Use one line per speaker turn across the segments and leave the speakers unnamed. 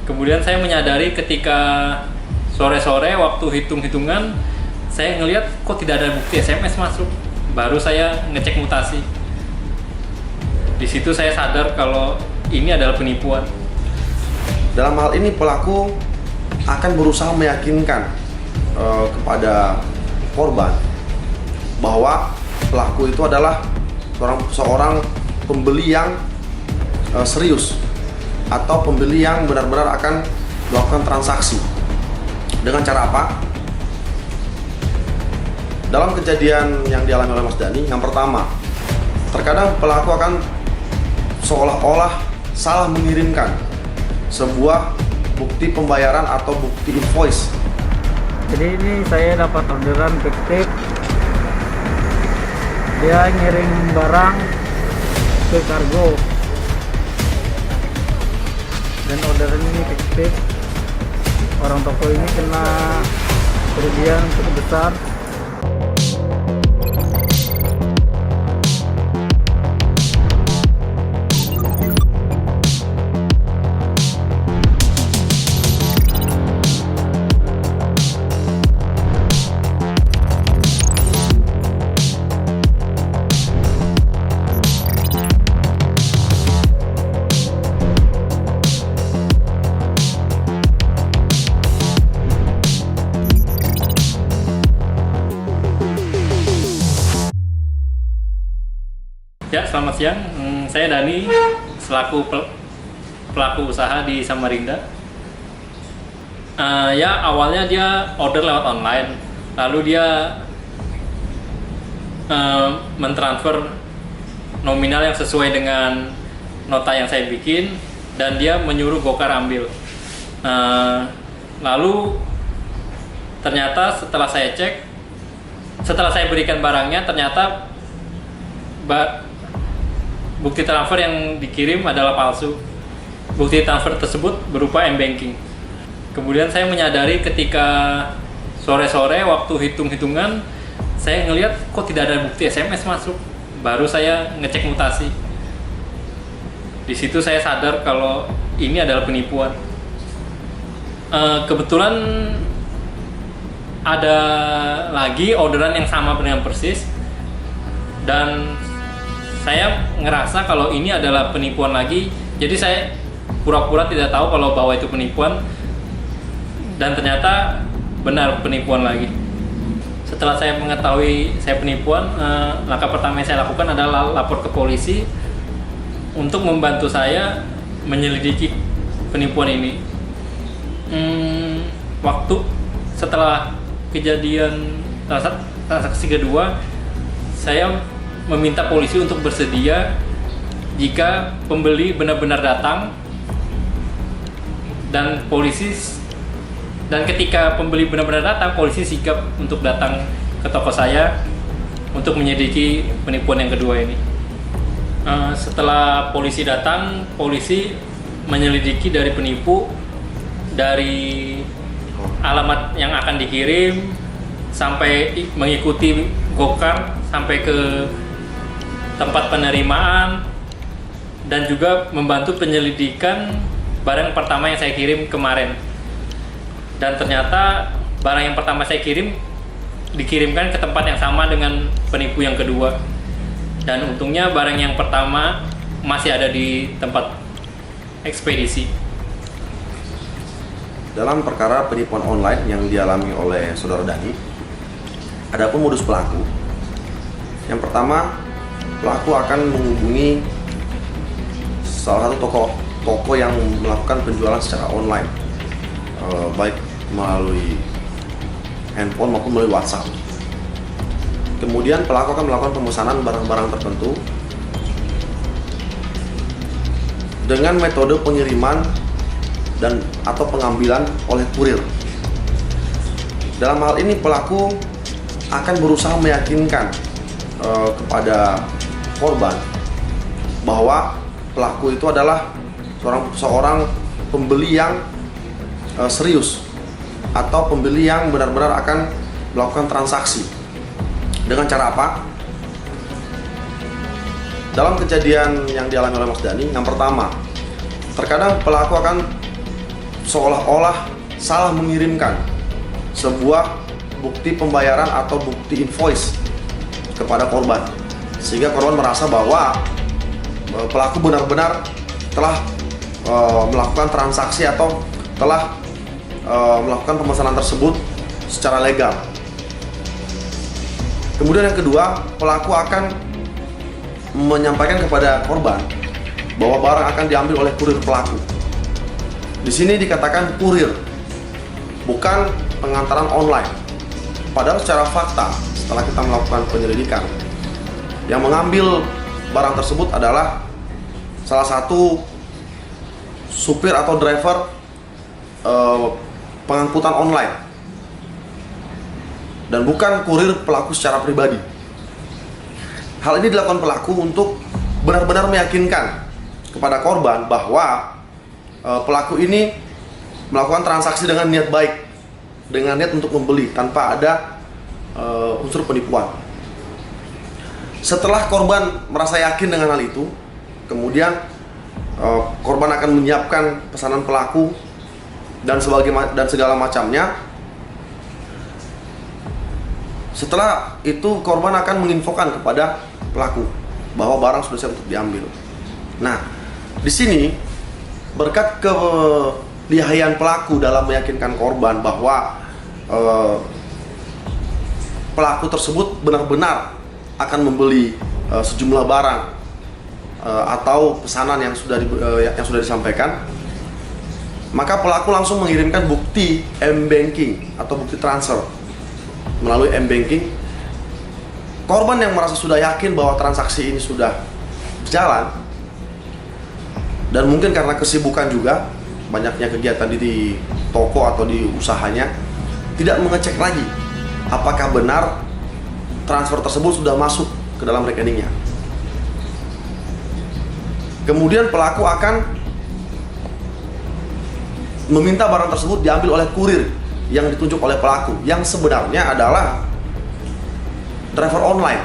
Kemudian saya menyadari ketika sore-sore waktu hitung-hitungan, saya ngelihat kok tidak ada bukti SMS masuk. Baru saya ngecek mutasi. Di situ saya sadar kalau ini adalah penipuan.
Dalam hal ini pelaku akan berusaha meyakinkan kepada korban bahwa pelaku itu adalah seorang pembeli yang serius atau pembeli yang benar-benar akan melakukan transaksi. Dengan cara apa? Dalam kejadian yang dialami oleh Mas Dani, yang pertama, terkadang pelaku akan seolah-olah salah mengirimkan sebuah bukti pembayaran atau bukti invoice.
Jadi ini saya dapat orderan fiktif, dia ngirim barang ke kargo dan orderan ini fiktif. Orang toko ini kena kerugian cukup besar.
Ya, selamat siang. Saya Dani, selaku pelaku usaha di Samarinda. Ya, awalnya dia order lewat online, lalu dia mentransfer nominal yang sesuai dengan nota yang saya bikin, dan dia menyuruh Gokar ambil. Lalu ternyata setelah saya cek, setelah saya berikan barangnya, ternyata bukti transfer yang dikirim adalah palsu. Bukti transfer tersebut berupa m-banking. Kemudian saya menyadari ketika sore-sore waktu hitung-hitungan, saya ngelihat kok tidak ada bukti SMS masuk. Baru saya ngecek mutasi. Di situ saya sadar kalau ini adalah penipuan. Kebetulan ada lagi orderan yang sama dengan persis, dan saya ngerasa kalau ini adalah penipuan lagi. Jadi saya pura-pura tidak tahu kalau bahwa itu penipuan, dan ternyata benar penipuan lagi. Setelah saya mengetahui saya penipuan, langkah pertama yang saya lakukan adalah lapor ke polisi untuk membantu saya menyelidiki penipuan ini. Waktu setelah kejadian transaksi kedua, saya meminta polisi untuk bersedia jika pembeli benar-benar datang, dan ketika pembeli benar-benar datang, polisi sigap untuk datang ke toko saya untuk menyelidiki penipuan yang kedua ini. Setelah polisi datang, polisi menyelidiki dari penipu, dari alamat yang akan dikirim sampai mengikuti Gokar sampai ke tempat penerimaan, dan juga membantu penyelidikan barang pertama yang saya kirim kemarin. Dan ternyata barang yang pertama saya kirim dikirimkan ke tempat yang sama dengan penipu yang kedua, dan untungnya barang yang pertama masih ada di tempat ekspedisi.
Dalam perkara penipuan online yang dialami oleh saudara Dani, adapun modus pelaku, yang pertama, pelaku akan menghubungi salah satu toko yang melakukan penjualan secara online, baik melalui handphone maupun melalui WhatsApp. Kemudian pelaku akan melakukan pemesanan barang-barang tertentu dengan metode pengiriman dan atau pengambilan oleh kurir. Dalam hal ini pelaku akan berusaha meyakinkan kepada korban bahwa pelaku itu adalah seorang pembeli yang serius atau pembeli yang benar-benar akan melakukan transaksi. Dengan cara apa? Dalam kejadian yang dialami oleh Mas Dani, yang pertama, terkadang pelaku akan seolah-olah salah mengirimkan sebuah bukti pembayaran atau bukti invoice kepada korban, sehingga korban merasa bahwa pelaku benar-benar telah melakukan transaksi atau telah melakukan pemesanan tersebut secara legal. Kemudian yang kedua, pelaku akan menyampaikan kepada korban bahwa barang akan diambil oleh kurir pelaku. Di sini dikatakan kurir, bukan pengantaran online. Padahal secara fakta, setelah kita melakukan penyelidikan, yang mengambil barang tersebut adalah salah satu supir atau driver pengangkutan online, dan bukan kurir pelaku secara pribadi. Hal ini dilakukan pelaku untuk benar-benar meyakinkan kepada korban bahwa pelaku ini melakukan transaksi dengan niat baik, dengan niat untuk membeli tanpa ada unsur penipuan. Setelah korban merasa yakin dengan hal itu, kemudian korban akan menyiapkan pesanan pelaku dan segala macamnya. Setelah itu korban akan menginfokan kepada pelaku bahwa barang sudah siap untuk diambil. Nah, di sini berkat kelihayan pelaku dalam meyakinkan korban bahwa pelaku tersebut benar-benar akan membeli sejumlah barang atau pesanan yang sudah disampaikan, maka pelaku langsung mengirimkan bukti m-banking atau bukti transfer melalui m-banking. Korban yang merasa sudah yakin bahwa transaksi ini sudah berjalan, dan mungkin karena kesibukan juga, banyaknya kegiatan di toko atau di usahanya, tidak mengecek lagi apakah benar transfer tersebut sudah masuk ke dalam rekeningnya. Kemudian pelaku akan meminta barang tersebut diambil oleh kurir yang ditunjuk oleh pelaku, yang sebenarnya adalah driver online,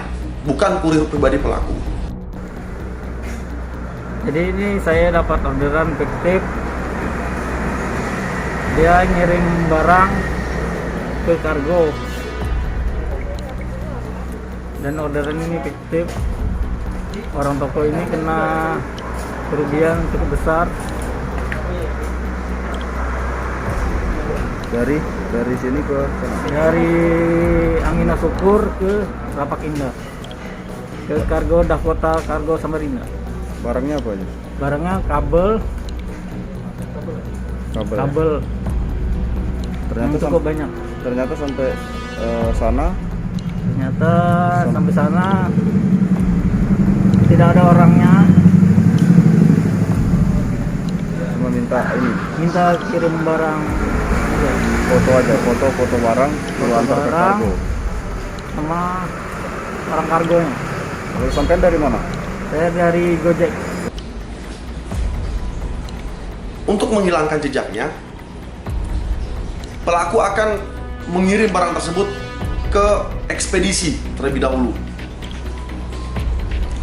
bukan kurir pribadi pelaku.
Jadi ini saya dapat orderan fiktif, dia ngirim barang ke kargo, dan orderan ini fiktif. Orang toko ini kena kerugian cukup besar.
Dari sini ke sana.
Dari Angina Syukur ke Rapak Indah, ke kargo Dakota Kargo Samarinda.
Barangnya apa aja?
Barangnya kabel.
Ternyata
cukup banyak.
Ternyata sampai sana.
Ternyata sampai sana tidak ada orangnya.
Cuma minta
Kirim barang.
foto aja, foto barang, antar ke
Barang
kargo.
sama orang kargonya.
Lalu sampai dari mana?
Saya dari Gojek.
Untuk menghilangkan jejaknya, pelaku akan mengirim barang tersebut ke ekspedisi terlebih dahulu.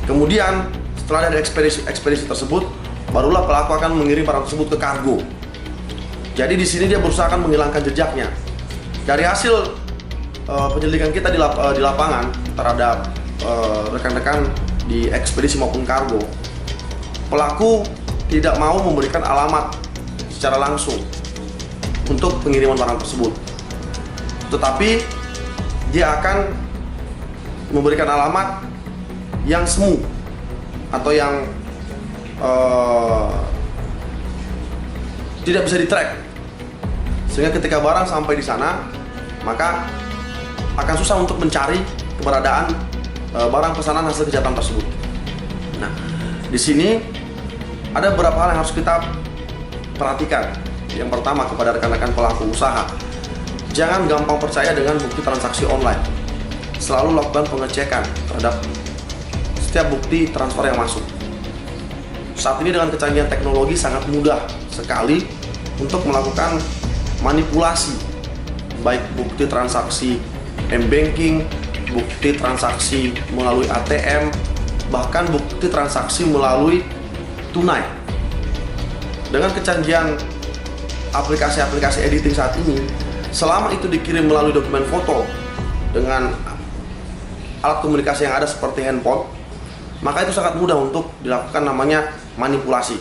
Kemudian setelah dari ekspedisi tersebut, barulah pelaku akan mengirim barang tersebut ke kargo. Jadi di sini dia berusaha akan menghilangkan jejaknya. Dari hasil penyelidikan kita di lapangan terhadap rekan-rekan di ekspedisi maupun kargo, pelaku tidak mau memberikan alamat secara langsung untuk pengiriman barang tersebut, tetapi dia akan memberikan alamat yang semu atau yang tidak bisa di-track, sehingga ketika barang sampai di sana, maka akan susah untuk mencari keberadaan barang pesanan hasil kejahatan tersebut. Nah, di sini ada beberapa hal yang harus kita perhatikan. Yang pertama, kepada rekan-rekan pelaku usaha, jangan gampang percaya dengan bukti transaksi online. Selalu lakukan pengecekan terhadap setiap bukti transfer yang masuk. Saat ini dengan kecanggihan teknologi sangat mudah sekali untuk melakukan manipulasi, baik bukti transaksi m-banking, bukti transaksi melalui ATM, bahkan bukti transaksi melalui tunai. Dengan kecanggihan aplikasi-aplikasi editing saat ini, selama itu dikirim melalui dokumen foto dengan alat komunikasi yang ada seperti handphone, maka itu sangat mudah untuk dilakukan namanya manipulasi.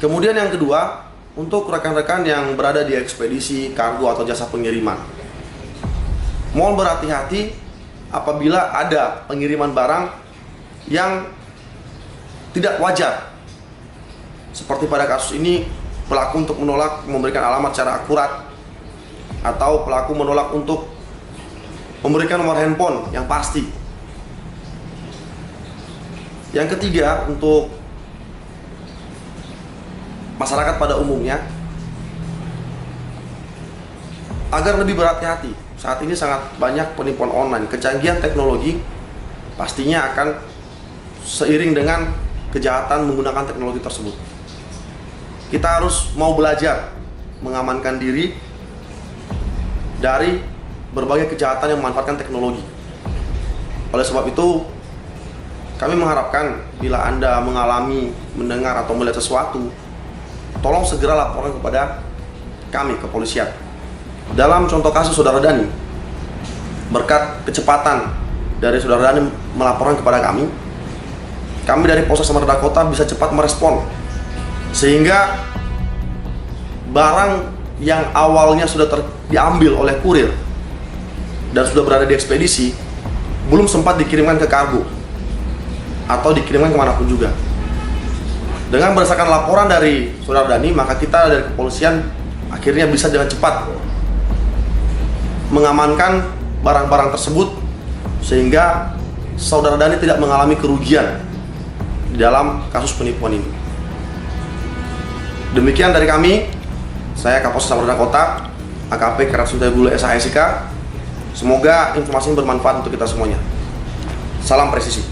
Kemudian yang kedua, untuk rekan-rekan yang berada di ekspedisi, kargo atau jasa pengiriman, mohon berhati-hati apabila ada pengiriman barang yang tidak wajar. Seperti pada kasus ini, pelaku untuk menolak memberikan alamat secara akurat, atau pelaku menolak untuk memberikan nomor handphone yang pasti. Yang ketiga, untuk masyarakat pada umumnya, agar lebih berhati-hati. Saat ini sangat banyak penipuan online. Kecanggihan teknologi pastinya akan seiring dengan kejahatan menggunakan teknologi tersebut. Kita harus mau belajar mengamankan diri dari berbagai kejahatan yang memanfaatkan teknologi. Oleh sebab itu, kami mengharapkan bila Anda mengalami, mendengar atau melihat sesuatu, tolong segera laporkan kepada kami, kepolisian. Dalam contoh kasus Saudara Dani, berkat kecepatan dari Saudara Dani melaporkan kepada kami dari Polsek Samarinda Kota bisa cepat merespon, sehingga barang yang awalnya sudah diambil oleh kurir dan sudah berada di ekspedisi belum sempat dikirimkan ke kargo atau dikirimkan kemanapun juga. Dengan berdasarkan laporan dari Saudara Dani, maka kita dari kepolisian akhirnya bisa dengan cepat mengamankan barang-barang tersebut, sehingga Saudara Dani tidak mengalami kerugian di dalam kasus penipuan ini. Demikian dari kami, saya Kapolsek Samarinda Kota, AKP Kerasuntai Bulu SHSIK. Semoga informasi ini bermanfaat untuk kita semuanya. Salam presisi.